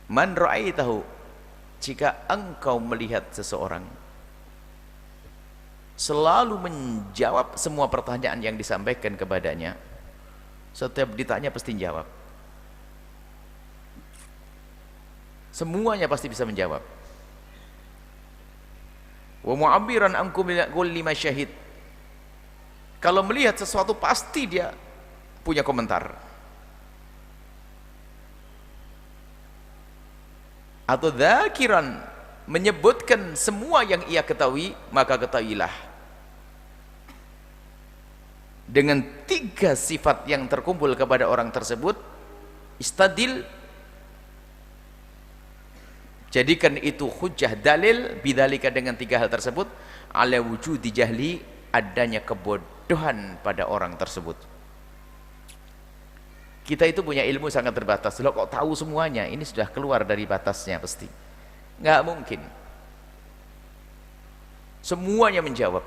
Man ra'aitahu, jika engkau melihat seseorang selalu menjawab semua pertanyaan yang disampaikan kepadanya, setiap ditanya pasti menjawab, semuanya pasti bisa menjawab. Wa mu'abbiran an kulli ma syahid, kalau melihat sesuatu pasti dia punya komentar. Atau dzakiran, menyebutkan semua yang ia ketahui, maka ketahuilah dengan 3 sifat yang terkumpul kepada orang tersebut, istadil, jadikan itu hujjah dalil, bidzalika, dengan 3 hal tersebut, ala wujudi jahli, adanya kebodohan pada orang tersebut. Kita itu punya ilmu sangat terbatas. Loh, kok tahu semuanya? Ini sudah keluar dari batasnya pasti. Nggak mungkin. Semuanya menjawab.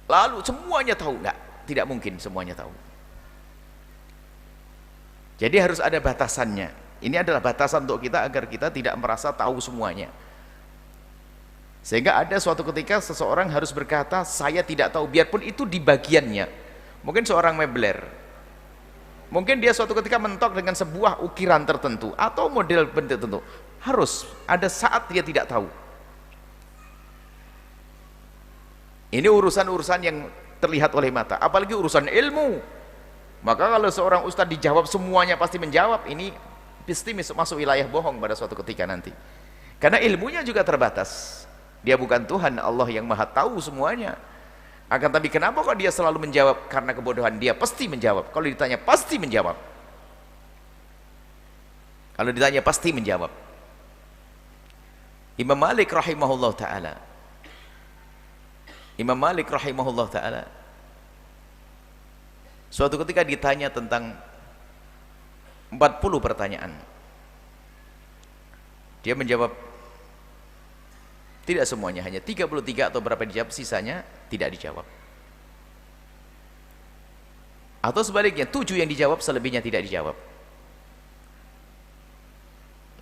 Lalu semuanya tahu? Nggak, tidak mungkin semuanya tahu. Jadi harus ada batasannya. Ini adalah batasan untuk kita agar kita tidak merasa tahu semuanya. Sehingga ada suatu ketika seseorang harus berkata, saya tidak tahu, biarpun itu di bagiannya. Mungkin seorang mebler, mungkin dia suatu ketika mentok dengan sebuah ukiran tertentu atau model benda tertentu, harus ada saat dia tidak tahu. Ini urusan-urusan yang terlihat oleh mata, apalagi urusan ilmu. Maka kalau seorang ustadz dijawab semuanya pasti menjawab, ini pasti masuk wilayah bohong pada suatu ketika nanti, karena ilmunya juga terbatas. Dia bukan Tuhan Allah yang maha tahu semuanya. Akan tapi kenapa kok dia selalu menjawab? Karena kebodohan dia pasti menjawab. Kalau ditanya pasti menjawab. Kalau ditanya pasti menjawab. Imam Malik rahimahullah ta'ala, Imam Malik rahimahullah ta'ala suatu ketika ditanya tentang 40 pertanyaan, dia menjawab tidak semuanya, hanya 33 atau berapa dijawab, sisanya tidak dijawab. Atau sebaliknya, 7 yang dijawab, selebihnya tidak dijawab.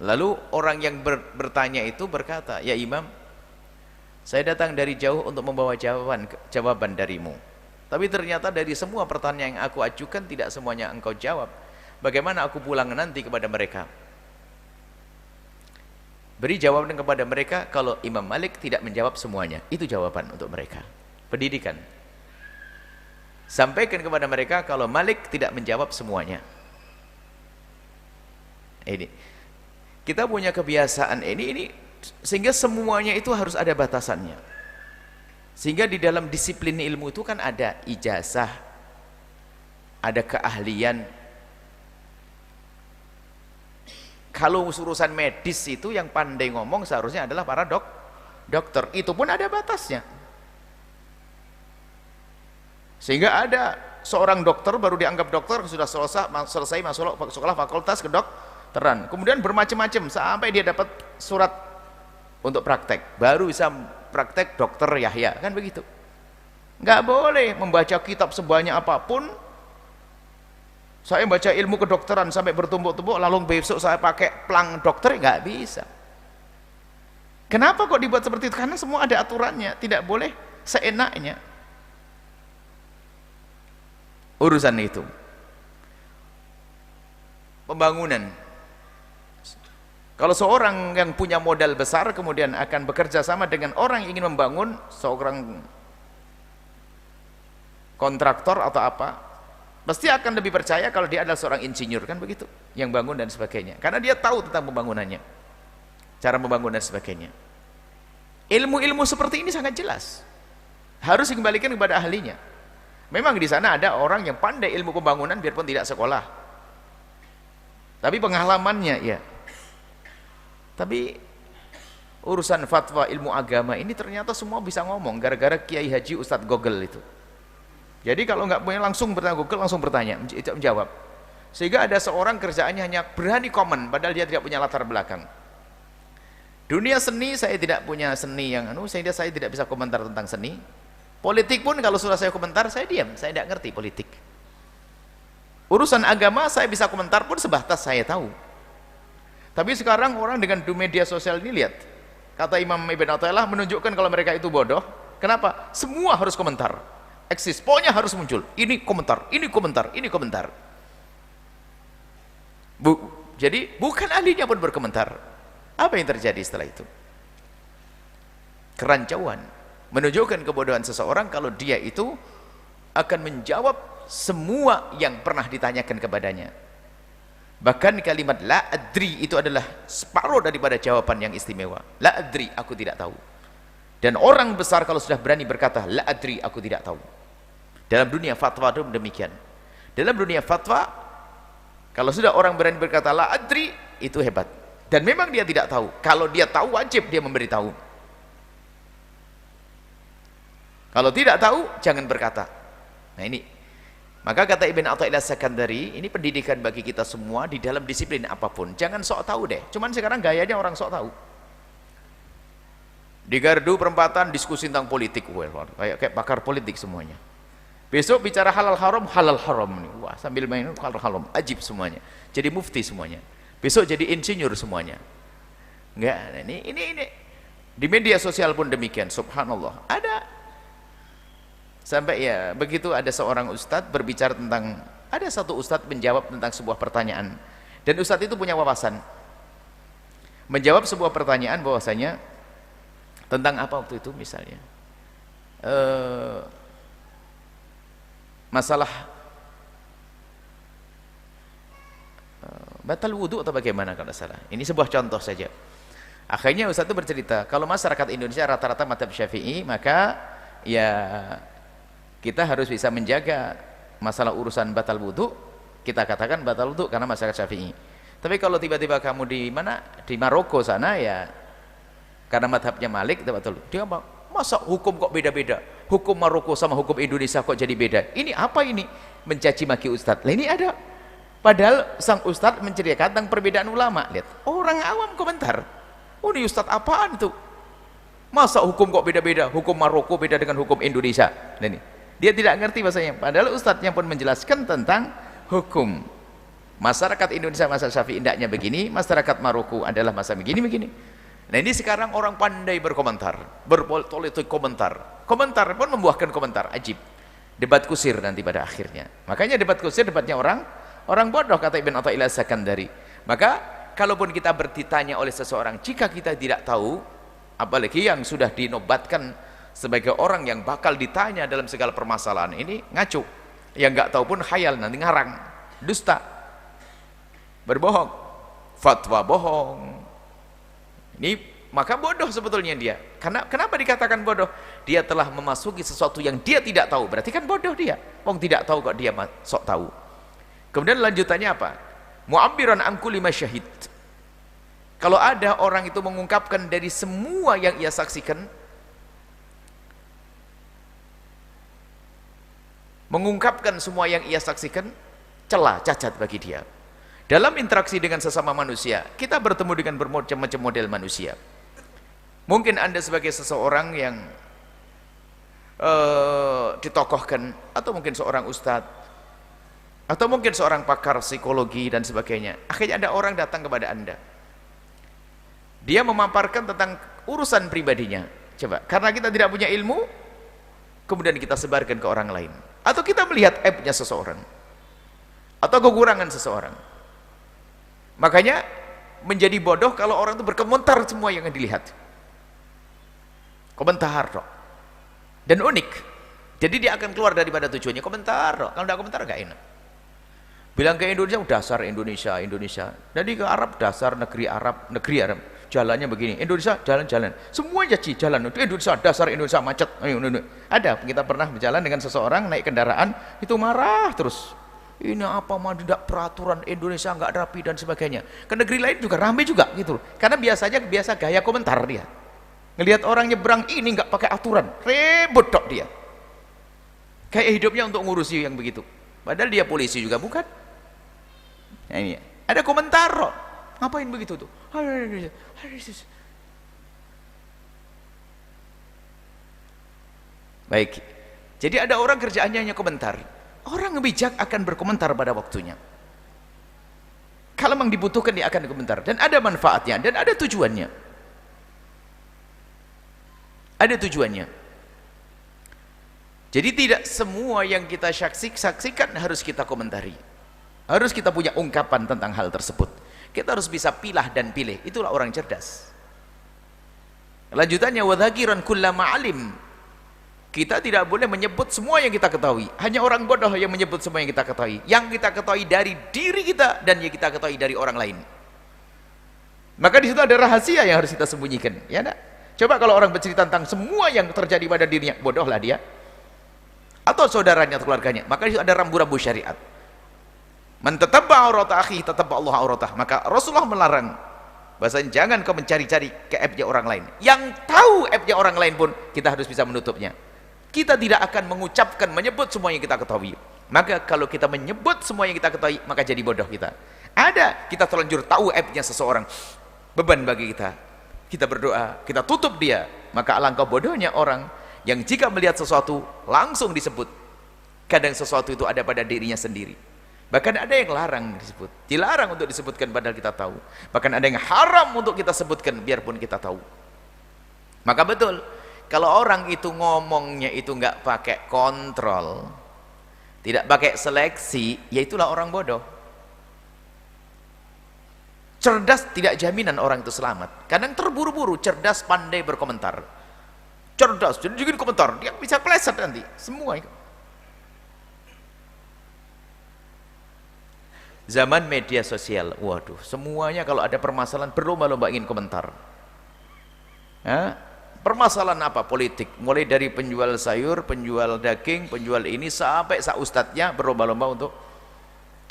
Lalu orang yang bertanya itu berkata, ya Imam, saya datang dari jauh untuk membawa jawaban darimu, tapi ternyata dari semua pertanyaan yang aku ajukan tidak semuanya engkau jawab. Bagaimana aku pulang nanti kepada mereka? Beri jawaban kepada mereka kalau Imam Malik tidak menjawab semuanya. Itu jawaban untuk mereka. Pendidikan. Sampaikan kepada mereka kalau Malik tidak menjawab semuanya. Ini kita punya kebiasaan ini sehingga semuanya itu harus ada batasannya. Sehingga di dalam disiplin ilmu itu kan ada ijazah, ada keahlian. Kalau urusan medis itu yang pandai ngomong seharusnya adalah para dokter. Itu pun ada batasnya. Sehingga ada seorang dokter baru dianggap dokter sudah selesai masuk sekolah fakultas kedokteran. Kemudian bermacam-macam sampai dia dapat surat untuk praktek. Baru bisa praktek dokter Yahya, kan begitu. Nggak boleh membaca kitab sebanyak apapun. Saya baca ilmu kedokteran sampai bertumpuk-tumpuk, lalu besok saya pakai plang dokter, nggak bisa. Kenapa kok dibuat seperti itu? Karena semua ada aturannya, tidak boleh seenaknya. Urusan itu. Pembangunan. Kalau seorang yang punya modal besar kemudian akan bekerja sama dengan orang yang ingin membangun, seorang kontraktor atau apa, pasti akan lebih percaya kalau dia adalah seorang insinyur, kan begitu, yang bangun dan sebagainya, karena dia tahu tentang pembangunannya, cara membangun dan sebagainya. Ilmu-ilmu seperti ini sangat jelas, harus dikembalikan kepada ahlinya. Memang di sana ada orang yang pandai ilmu pembangunan biarpun tidak sekolah, tapi pengalamannya ya. Tapi urusan fatwa ilmu agama ini ternyata semua bisa ngomong gara-gara Kiai Haji Ustadz Google itu. Jadi kalau nggak punya langsung bertanya Google, langsung bertanya, menjawab. Sehingga ada seorang kerjaannya hanya berani komen, padahal dia tidak punya latar belakang. Dunia seni saya tidak punya seni yang sehingga saya tidak bisa komentar tentang seni. Politik pun kalau sudah saya komentar saya diam, saya tidak ngerti politik. Urusan agama saya bisa komentar pun sebatas saya tahu. Tapi sekarang orang dengan media sosial ini, lihat, kata Imam Ibn Athaillah menunjukkan kalau mereka itu bodoh. Kenapa? Semua harus komentar, eksis, pokoknya harus muncul, ini komentar, ini komentar, ini komentar. Jadi bukan ahlinya pun berkomentar. Apa yang terjadi setelah itu? Kerancauan, menunjukkan kebodohan seseorang kalau dia itu akan menjawab semua yang pernah ditanyakan kepadanya. Bahkan kalimat la adri itu adalah separuh daripada jawaban yang istimewa. La adri, aku tidak tahu. Dan orang besar kalau sudah berani berkata la adri, aku tidak tahu. Dalam dunia fatwa itu demikian. Dalam dunia fatwa, kalau sudah orang berani berkata la adri, itu hebat. Dan memang dia tidak tahu. Kalau dia tahu, wajib dia memberitahu. Kalau tidak tahu, jangan berkata. Nah ini, maka kata Ibn Athaillah Sakandari, ini pendidikan bagi kita semua di dalam disiplin apapun. Jangan sok tahu deh. Cuman sekarang gayanya orang sok tahu. Di gardu perempatan diskusi tentang politik, kayak pakar politik semuanya. Besok bicara halal haram nih. Wah, sambil main halal haram, ajib semuanya. Jadi mufti semuanya. Besok jadi insinyur semuanya. Enggak, ini di media sosial pun demikian. Subhanallah. Ada sampai ya begitu, ada seorang ustadz berbicara tentang, ada satu ustadz menjawab tentang sebuah pertanyaan, dan ustadz itu punya wawasan menjawab sebuah pertanyaan bahwasanya tentang apa waktu itu, misalnya masalah batal wudhu atau bagaimana kalau salah. Ini sebuah contoh saja. Akhirnya ustadz itu bercerita, kalau masyarakat Indonesia rata-rata mazhab Syafi'i, maka ya kita harus bisa menjaga masalah urusan batal wudhu, kita katakan batal wudhu karena masyarakat Syafi'i. Tapi kalau tiba-tiba kamu di mana, di Maroko sana, ya karena madhabnya Malik, betul. Dia masa hukum kok beda-beda, hukum Maroko sama hukum Indonesia kok jadi beda, ini apa ini? Mencaci maki ustadz. Lah ini ada, padahal sang ustadz menceritakan tentang perbedaan ulama. Lihat, orang awam komentar, oh ini ustadz apaan tuh, masa hukum kok beda-beda, hukum Maroko beda dengan hukum Indonesia. Nah ini, dia tidak ngerti bahasanya, padahal ustadznya pun menjelaskan tentang hukum. Masyarakat Indonesia masa Syafi'i indahnya begini, masyarakat Maroko adalah masa begini. Nah ini sekarang orang pandai berkomentar, berpolitik komentar, komentar pun membuahkan komentar, ajib. Debat kusir nanti pada akhirnya. Makanya debat kusir debatnya orang bodoh, kata Ibn Athaillah Sakandari. Maka kalaupun kita bertanya oleh seseorang, jika kita tidak tahu, apalagi yang sudah dinobatkan sebagai orang yang bakal ditanya dalam segala permasalahan, ini ngaco. Yang nggak tahu pun khayal, nanti ngarang, dusta, berbohong, fatwa bohong. Ini maka bodoh sebetulnya dia. Karena kenapa dikatakan bodoh? Dia telah memasuki sesuatu yang dia tidak tahu, berarti kan bodoh dia. Wong tidak tahu kok dia sok tahu. Kemudian lanjutannya apa? Mu'abbiran an kulli masyahid. Kalau ada orang itu mengungkapkan dari semua yang ia saksikan, mengungkapkan semua yang ia saksikan, celah, cacat bagi dia. Dalam interaksi dengan sesama manusia, kita bertemu dengan bermacam-macam model manusia. Mungkin Anda sebagai seseorang yang ditokohkan, atau mungkin seorang ustadz, atau mungkin seorang pakar psikologi dan sebagainya. Akhirnya ada orang datang kepada Anda, dia memaparkan tentang urusan pribadinya. Coba, karena kita tidak punya ilmu, kemudian kita sebarkan ke orang lain, atau kita melihat aibnya seseorang atau kekurangan seseorang. Makanya menjadi bodoh kalau orang itu berkomentar semua yang dilihat. Komentar dong. Dan unik. Jadi dia akan keluar daripada tujuannya, komentar dong. Kalau tidak komentar gak enak. Bilang ke Indonesia, dasar Indonesia. Jadi ke Arab, dasar negeri Arab. Jalannya begini. Indonesia jalan-jalan. Semua jadi jalan. Indonesia, dasar Indonesia macet. Ada, kita pernah berjalan dengan seseorang naik kendaraan, itu marah terus. Ini apa mah tidak peraturan Indonesia nggak rapi dan sebagainya. Ke negeri lain juga ramai juga gitu. Karena biasa gaya komentar dia. Ngelihat orang nyebrang ini nggak pakai aturan, ribut dok dia. Kayak hidupnya untuk ngurusi yang begitu. Padahal dia polisi juga bukan. Nah, ini ada komentar kok. Ngapain begitu tuh? Baik. Jadi ada orang kerjaannya hanya komentar. Orang bijak akan berkomentar pada waktunya. Kalau memang dibutuhkan dia akan komentar, dan ada manfaatnya dan ada tujuannya. Ada tujuannya. Jadi tidak semua yang kita saksikan harus kita komentari. Harus kita punya ungkapan tentang hal tersebut. Kita harus bisa pilah dan pilih. Itulah orang cerdas. Lanjutannya wadzakiran kullama alim. Kita tidak boleh menyebut semua yang kita ketahui. Hanya orang bodoh yang menyebut semua yang kita ketahui. Yang kita ketahui dari diri kita dan yang kita ketahui dari orang lain. Maka di situ ada rahasia yang harus kita sembunyikan. Ya enggak? Coba kalau orang bercerita tentang semua yang terjadi pada dirinya, bodohlah dia. Atau saudaranya atau keluarganya. Maka di situ ada rambu-rambu syariat. Man tatabba aurata akhi tatabba Allah auratah. Maka Rasulullah melarang bahasanya jangan kau mencari-cari ke aibnya orang lain. Yang tahu aibnya orang lain pun kita harus bisa menutupnya. Kita tidak akan mengucapkan, menyebut semua yang kita ketahui. Maka kalau kita menyebut semua yang kita ketahui, maka jadi bodoh kita. Ada, kita terlanjur tahu aibnya seseorang, beban bagi kita. Kita berdoa, kita tutup dia. Maka alangkah bodohnya orang yang jika melihat sesuatu langsung disebut. Kadang sesuatu itu ada pada dirinya sendiri. Bahkan ada yang larang disebut, dilarang untuk disebutkan padahal kita tahu. Bahkan ada yang haram untuk kita sebutkan biarpun kita tahu. Maka betul, kalau orang itu ngomongnya itu nggak pakai kontrol, tidak pakai seleksi, ya itulah orang bodoh. Cerdas tidak jaminan orang itu selamat. Kadang terburu-buru, cerdas pandai berkomentar. Cerdas, jadi juga komentar, dia bisa pleset nanti, semua itu. Zaman media sosial, waduh, semuanya kalau ada permasalahan berlomba-lomba ingin komentar. Permasalahan apa? Politik, mulai dari penjual sayur, penjual daging, penjual ini sampai ustadznya berlomba-lomba untuk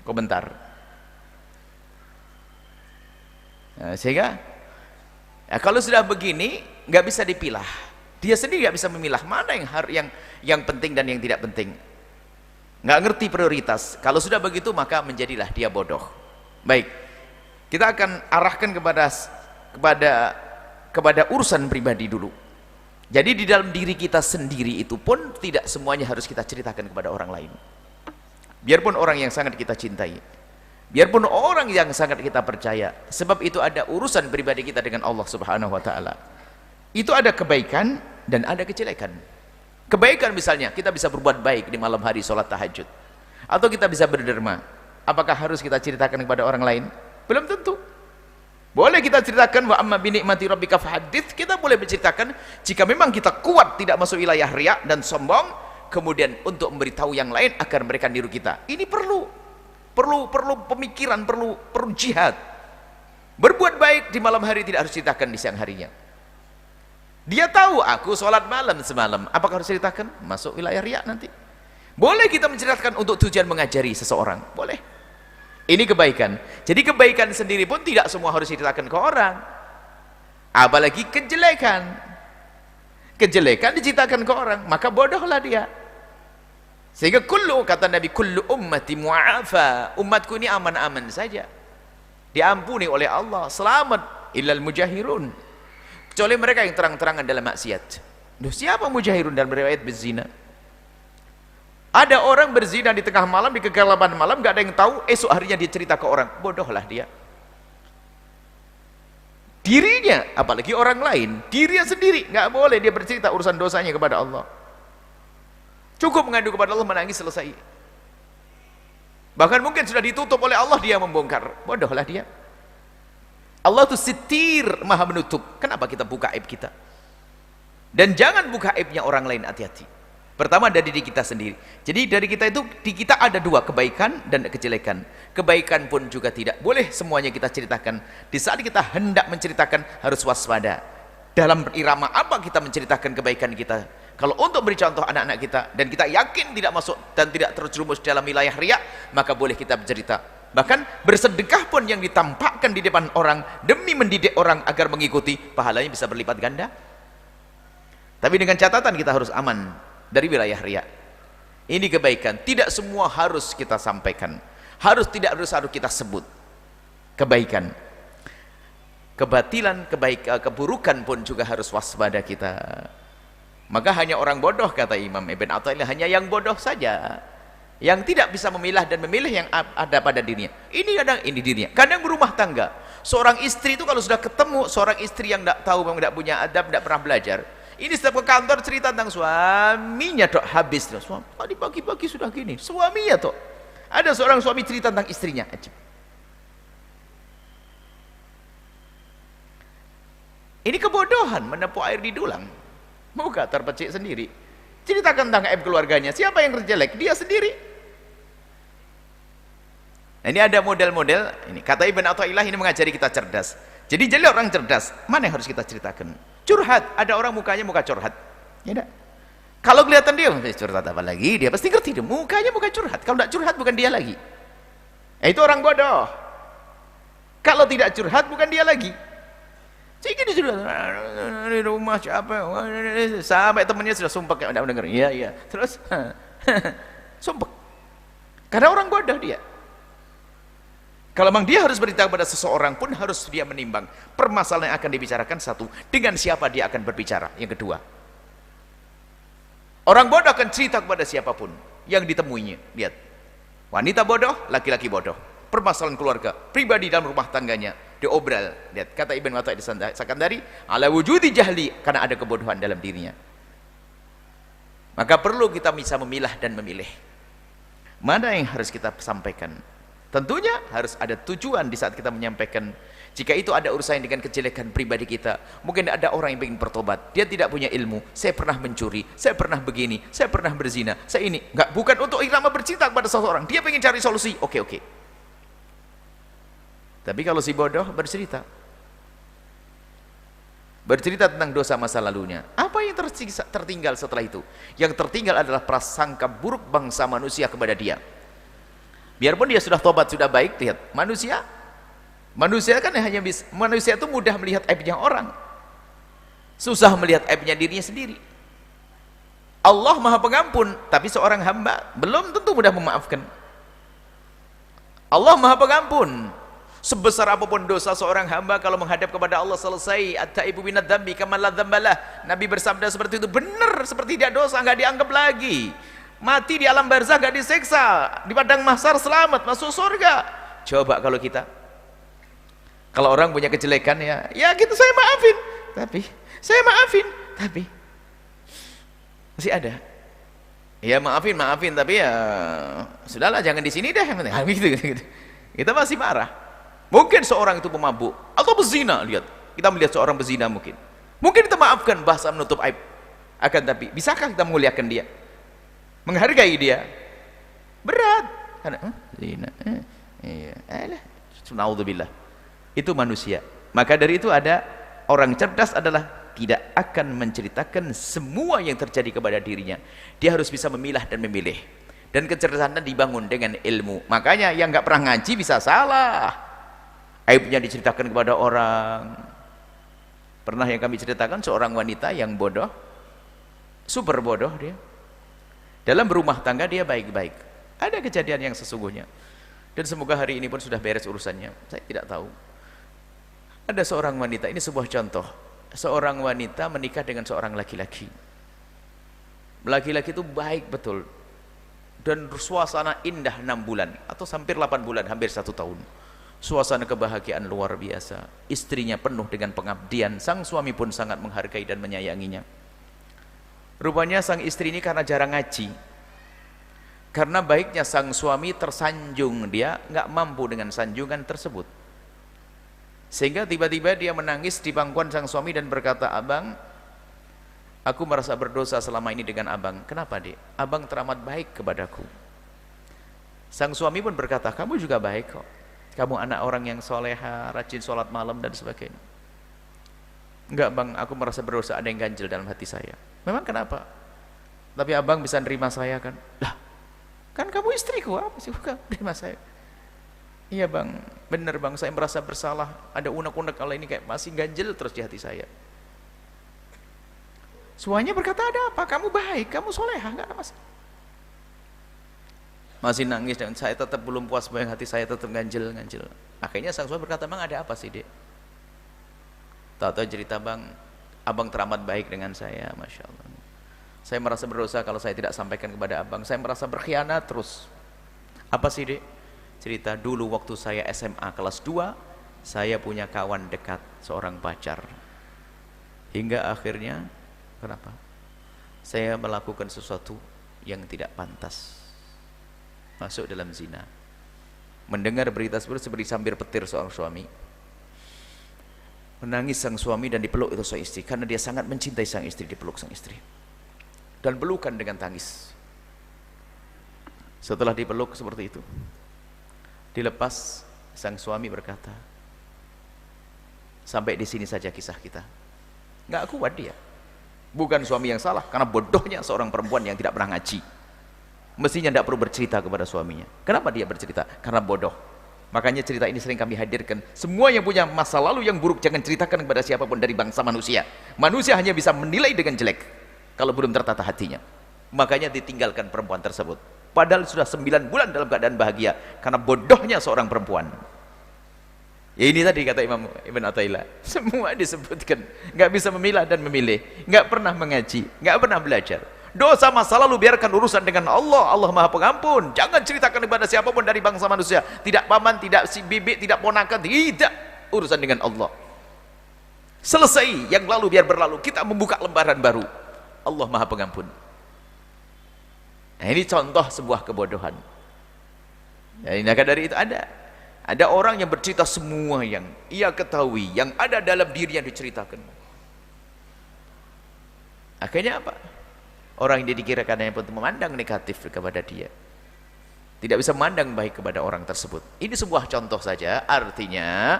komentar. Sehingga kalau sudah begini nggak bisa dipilah. Dia sendiri nggak bisa memilah mana yang penting dan yang tidak penting. Nggak ngerti prioritas. Kalau sudah begitu maka menjadilah dia bodoh. Baik, kita akan arahkan kepada urusan pribadi dulu. Jadi di dalam diri kita sendiri itu pun tidak semuanya harus kita ceritakan kepada orang lain. Biarpun orang yang sangat kita cintai, biarpun orang yang sangat kita percaya, sebab itu ada urusan pribadi kita dengan Allah Subhanahu wa taala. Itu ada kebaikan dan ada kejelekan. Kebaikan misalnya, kita bisa berbuat baik di malam hari sholat tahajud. Atau kita bisa berderma. Apakah harus kita ceritakan kepada orang lain? Belum tentu. Boleh kita ceritakan, wa amma bi ni'mati rabbika fahaddits. Kita boleh menceritakan, jika memang kita kuat tidak masuk wilayah riya dan sombong, kemudian untuk memberitahu yang lain agar mereka niru kita. Ini perlu pemikiran, perlu jihad. Berbuat baik di malam hari tidak harus ceritakan di siang harinya. Dia tahu aku sholat malam semalam, apakah harus ceritakan? Masuk wilayah riya nanti. Boleh kita menceritakan untuk tujuan mengajari seseorang, boleh. Ini kebaikan. Jadi kebaikan sendiri pun tidak semua harus diceritakan ke orang. Apalagi kejelekan. Kejelekan diceritakan ke orang, maka bodohlah dia. Sehingga kata Nabi, kullu ummati mu'afa. Umatku ini aman-aman saja. Diampuni oleh Allah, selamat illal mujahirun. Kecuali mereka yang terang-terangan dalam maksiat. Duh, siapa mujahirun dalam riwayat berzina? Ada orang berzina di tengah malam, di kegelapan malam, gak ada yang tahu, esok harinya dia cerita ke orang. Bodohlah dia. Dirinya, apalagi orang lain, dirinya sendiri, gak boleh dia bercerita urusan dosanya kepada Allah. Cukup mengadu kepada Allah, menangis, selesai. Bahkan mungkin sudah ditutup oleh Allah, dia membongkar. Bodohlah dia. Allah itu sitir, maha menutup. Kenapa kita buka aib kita? Dan jangan buka aibnya orang lain, hati-hati. Pertama dari diri kita sendiri. Jadi dari kita itu, di kita ada dua, kebaikan dan kejelekan. Kebaikan pun juga tidak boleh semuanya kita ceritakan. Di saat kita hendak menceritakan, harus waspada. Dalam irama apa kita menceritakan kebaikan kita? Kalau untuk beri contoh anak-anak kita, dan kita yakin tidak masuk dan tidak terjerumus dalam wilayah riya, maka boleh kita bercerita. Bahkan bersedekah pun yang ditampakkan di depan orang demi mendidik orang agar mengikuti, pahalanya bisa berlipat ganda. Tapi dengan catatan kita harus aman dari wilayah riya. Ini kebaikan, tidak semua harus kita sampaikan, tidak harus kita sebut. Kebaikan, kebatilan, keburukan pun juga harus waspada kita. Maka hanya orang bodoh, kata Imam Ibn Athaillah, hanya yang bodoh saja yang tidak bisa memilah dan memilih yang ada pada dirinya. Ini dirinya. Kadang berumah tangga, seorang istri itu kalau sudah ketemu seorang istri yang tidak tahu, tidak punya adab, tidak pernah belajar, ini setiap ke kantor cerita tentang suaminya, dok, habis tuh. Tadi pagi-pagi sudah gini, suaminya tuh. Ada seorang suami cerita tentang istrinya. Ini kebodohan, menepuk air di dulang, muka terpecik sendiri. Ceritakan tentang aib keluarganya. Siapa yang jelek? Dia sendiri. Nah, ini ada model-model. Ini kata Ibn Athaillah, ini mengajari kita cerdas. Jadi orang cerdas, mana yang harus kita ceritakan? Curhat. Ada orang mukanya muka curhat. Ya enggak? Kalau kelihatan dia curhat apa lagi, dia pasti ngerti dia. Mukanya muka curhat. Kalau tidak curhat bukan dia lagi. Itu orang bodoh. Kalau tidak curhat bukan dia lagi. Jadi sudah di rumah siapa? Sampai temannya sudah sumpah kayak tidak mendengar. Iya. Terus sumpah. Karena orang bodoh dia. Kalau memang dia harus bercerita kepada seseorang pun harus dia menimbang permasalahan yang akan dibicarakan satu, dengan siapa dia akan berbicara. Yang kedua, orang bodoh akan cerita kepada siapapun yang ditemuinya. Lihat, wanita bodoh, laki-laki bodoh. Permasalahan keluarga, pribadi dalam rumah tangganya diobral. Lihat, kata Ibn Athaillah Sakandari, ala wujudi jahli, karena ada kebodohan dalam dirinya. Maka perlu kita bisa memilah dan memilih mana yang harus kita sampaikan. Tentunya harus ada tujuan di saat kita menyampaikan. Jika itu ada urusan dengan kejelekan pribadi kita, mungkin ada orang yang ingin bertobat, dia tidak punya ilmu, saya pernah mencuri, saya pernah begini, saya pernah berzina, saya ini, enggak, bukan untuk irama bercinta kepada seseorang, dia ingin cari solusi. Oke. Tapi kalau si bodoh bercerita tentang dosa masa lalunya, apa yang tertinggal setelah itu? Yang tertinggal adalah prasangka buruk bangsa manusia kepada dia. Biarpun dia sudah tobat, sudah baik, lihat, manusia kan hanya bisa, manusia itu mudah melihat aibnya orang, susah melihat aibnya dirinya sendiri. Allah Maha Pengampun, tapi seorang hamba belum tentu mudah memaafkan. Allah Maha Pengampun, sebesar apapun dosa seorang hamba, kalau menghadap kepada Allah selesai. At-taibu minadz dzambi kaman la dzambalah. Nabi bersabda seperti itu, benar, seperti tidak dosa, enggak dianggap lagi. Mati di alam barzah gak diseksa, di padang mahsyar selamat, masuk surga. Coba kalau kita, kalau orang punya kejelekan, ya gitu, saya maafin, tapi masih ada. Ya maafin, tapi ya sudahlah, jangan di sini deh. Gitu. Kita masih marah. Mungkin seorang itu pemabuk atau bezina, lihat, kita melihat seorang bezina, mungkin kita maafkan, bahasa menutup aib. Akan tapi bisakah kita memuliakan dia, menghargai dia? Berat. Karena zina. Iya. Naudzubillah. Itu manusia. Maka dari itu ada orang cerdas adalah tidak akan menceritakan semua yang terjadi kepada dirinya. Dia harus bisa memilah dan memilih. Dan kecerdasan dibangun dengan ilmu. Makanya yang nggak pernah ngaji bisa salah. Aibnya diceritakan kepada orang. Pernah yang kami ceritakan seorang wanita yang bodoh, super bodoh dia. Dalam berumah tangga dia baik-baik. Ada kejadian yang sesungguhnya. Dan semoga hari ini pun sudah beres urusannya. Saya tidak tahu. Ada seorang wanita, ini sebuah contoh. Seorang wanita menikah dengan seorang laki-laki. Laki-laki itu baik betul. Dan suasana indah 6 bulan. Atau hampir 8 bulan, hampir 1 tahun. Suasana kebahagiaan luar biasa. Istrinya penuh dengan pengabdian. Sang suami pun sangat menghargai dan menyayanginya. Rupanya sang istri ini karena jarang ngaji, karena baiknya sang suami tersanjung, dia nggak mampu dengan sanjungan tersebut, sehingga tiba-tiba dia menangis di pangkuan sang suami dan berkata, abang, aku merasa berdosa selama ini dengan abang. Kenapa, Dek? Abang teramat baik kepadaku. Sang suami pun berkata, kamu juga baik kok, kamu anak orang yang soleha, rajin sholat malam dan sebagainya. Enggak bang, aku merasa berdosa, ada yang ganjil dalam hati saya. Memang kenapa? Tapi abang bisa nerima saya kan? Lah, kan kamu istriku, apa sih bukan nerima saya? Iya bang, benar bang, saya merasa bersalah. Ada unek-unek kalau ini kayak masih ganjil terus di hati saya. Suaminya berkata, ada apa? Kamu baik, kamu soleha, enggak ada masalah. Masih nangis dan saya tetap belum puas, bayang hati saya tetap ganjil. Akhirnya sang suami berkata, bang ada apa sih, Dek? Tahu-tahu cerita, bang, abang teramat baik dengan saya, Masya Allah. Saya merasa berdosa kalau saya tidak sampaikan kepada abang. Saya merasa berkhianat terus. Apa sih dek? Cerita dulu waktu saya SMA kelas 2, saya punya kawan dekat, seorang pacar. Hingga akhirnya, kenapa? Saya melakukan sesuatu yang tidak pantas, masuk dalam zina. Mendengar berita seperti sambil petir seorang suami. Menangis sang suami dan dipeluk itu sang istri, karena dia sangat mencintai sang istri, dipeluk sang istri dan pelukan dengan tangis. Setelah dipeluk seperti itu, dilepas, sang suami berkata, sampai di sini saja kisah kita. Nggak kuat dia. Bukan suami yang salah, karena bodohnya seorang perempuan yang tidak pernah ngaji. Mestinya tidak perlu bercerita kepada suaminya. Kenapa dia bercerita? Karena bodoh. Makanya cerita ini sering kami hadirkan. Semua yang punya masa lalu yang buruk jangan ceritakan kepada siapapun dari bangsa manusia. Manusia hanya bisa menilai dengan jelek kalau belum tertata hatinya. Makanya ditinggalkan perempuan tersebut, padahal sudah 9 bulan dalam keadaan bahagia, karena bodohnya seorang perempuan. Ya ini tadi kata Imam Ibn Athaillah, semua disebutkan. Nggak bisa memilah dan memilih, nggak pernah mengaji, nggak pernah belajar. Dosa masa lalu biarkan urusan dengan Allah. Allah Maha Pengampun. Jangan ceritakan kepada siapapun dari bangsa manusia. Tidak paman, tidak si bibi, tidak ponakan, tidak. Urusan dengan Allah. Selesai, yang lalu biar berlalu. Kita membuka lembaran baru. Allah Maha Pengampun. Nah, ini contoh sebuah kebodohan. Ya, maka dari itu ada orang yang bercerita semua yang ia ketahui, yang ada dalam dirinya diceritakan. Akhirnya apa? Orang yang dikirakan yang pun memandang negatif kepada dia, tidak bisa memandang baik kepada orang tersebut. Ini sebuah contoh saja. Artinya,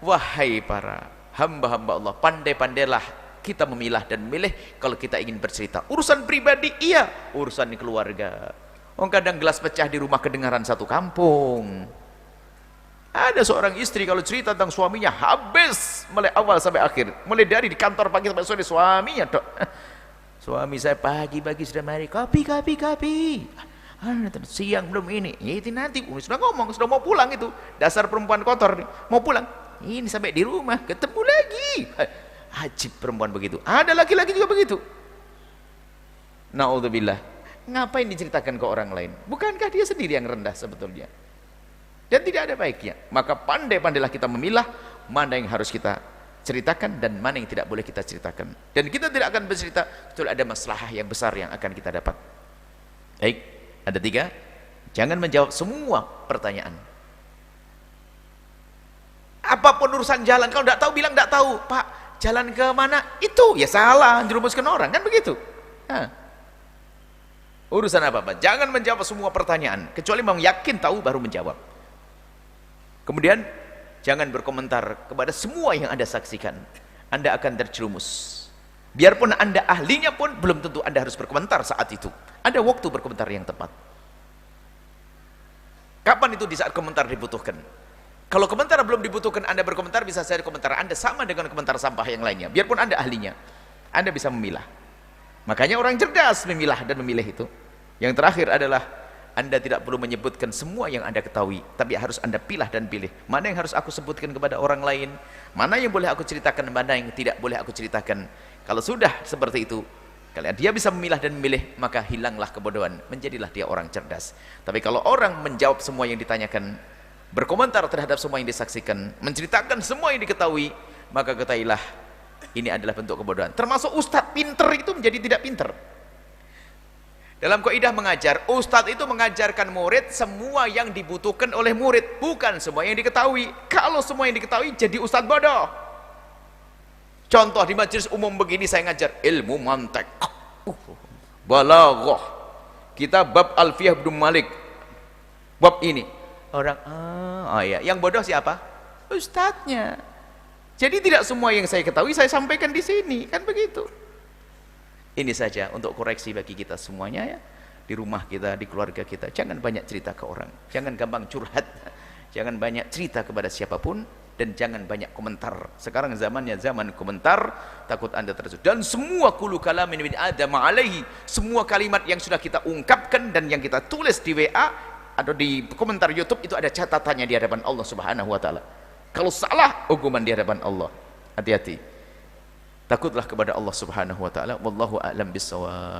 wahai para hamba-hamba Allah, pandai-pandailah kita memilah dan memilih. Kalau kita ingin bercerita urusan pribadi, iya, urusan keluarga. Kadang gelas pecah di rumah kedengaran satu kampung. Ada seorang istri kalau cerita tentang suaminya habis mulai awal sampai akhir, mulai dari di kantor pagi sampai sore suaminya dok. Suami saya pagi-pagi sudah mari kopi. Siang belum ini. Itu nanti sudah ngomong, sudah mau pulang itu. Dasar perempuan kotor, mau pulang. Ini sampai di rumah ketemu lagi. Ajib perempuan begitu. Ada laki-laki juga begitu. Naudzubillah. Ngapain diceritakan ke orang lain? Bukankah dia sendiri yang rendah sebetulnya? Dan tidak ada baiknya. Maka pandai-pandailah kita memilah mana yang harus kita ceritakan dan mana yang tidak boleh kita ceritakan. Dan kita tidak akan bercerita kecuali ada masalah yang besar yang akan kita dapat. Baik, ada 3. Jangan menjawab semua pertanyaan. Apapun urusan jalan, kalau tidak tahu bilang tidak tahu. Pak, jalan ke mana? Itu ya salah, jerumuskan orang, kan begitu. Urusan apa-apa, jangan menjawab semua pertanyaan kecuali memang yakin tahu baru menjawab. Kemudian jangan berkomentar kepada semua yang Anda saksikan. Anda akan terjerumus. Biarpun Anda ahlinya pun belum tentu Anda harus berkomentar saat itu. Ada waktu berkomentar yang tepat. Kapan itu? Di saat komentar dibutuhkan. Kalau komentar belum dibutuhkan Anda berkomentar, bisa saja komentar Anda sama dengan komentar sampah yang lainnya. Biarpun Anda ahlinya, Anda bisa memilah. Makanya orang cerdas memilah dan memilih itu. Yang terakhir adalah Anda tidak perlu menyebutkan semua yang Anda ketahui, tapi harus Anda pilih dan pilih. Mana yang harus aku sebutkan kepada orang lain, mana yang boleh aku ceritakan, mana yang tidak boleh aku ceritakan. Kalau sudah seperti itu, kalau dia bisa memilah dan memilih, maka hilanglah kebodohan, menjadilah dia orang cerdas. Tapi kalau orang menjawab semua yang ditanyakan, berkomentar terhadap semua yang disaksikan, menceritakan semua yang diketahui, maka ketahuilah ini adalah bentuk kebodohan. Termasuk ustadz pinter itu menjadi tidak pinter. Dalam kaidah mengajar, ustadz itu mengajarkan murid semua yang dibutuhkan oleh murid, bukan semua yang diketahui. Kalau semua yang diketahui, jadi ustadz bodoh. Contoh di majelis umum begini saya ngajar ilmu mantek, balaghah, kita bab Alfiyah bin Malik, bab ini. Orang, ya, yang bodoh siapa? Ustadznya. Jadi tidak semua yang saya ketahui saya sampaikan di sini, kan begitu. Ini saja untuk koreksi bagi kita semuanya ya. Di rumah kita, di keluarga kita, jangan banyak cerita ke orang, jangan gampang curhat, jangan banyak cerita kepada siapapun, dan jangan banyak komentar. Sekarang zamannya zaman komentar, takut Anda tersudut. Dan semua kullu kalamin min Adam alaihi, semua kalimat yang sudah kita ungkapkan dan yang kita tulis di WA atau di komentar YouTube itu ada catatannya di hadapan Allah Subhanahu wa taala. Kalau salah, hukuman di hadapan Allah. Hati-hati. Takutlah kepada Allah Subhanahu wa taala. Wallahu a'lam bissawab.